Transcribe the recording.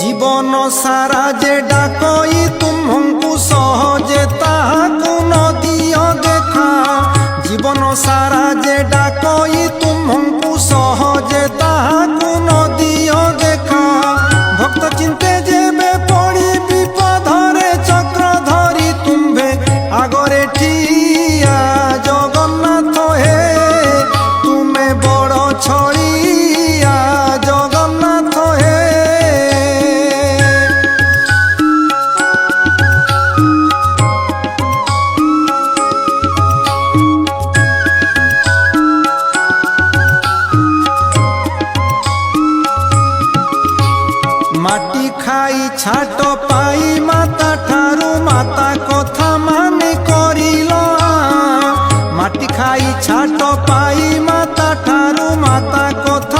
জীবন সারা যে ডাকই তুমহু সহজে তাহাকু নদিও দেখা। জীবন সারা যে ডাকই তুমহু সহজে তাহাকু নদিও দেখা। ভক্ত চিন্তে যেবে পড়ি বিপদরে চক্র ধরি তুম্ভে আগরে ঠিয়া। জগন্নাথ হে তুমে বড় ছড়িয়া, জগন্নাথ হে। মাটি খাই ছাট পাই মাতা ঠারু মাতা কথা মানে করিল। মাটি খাই ছাট পাই মাতা ঠারু মাতা কথা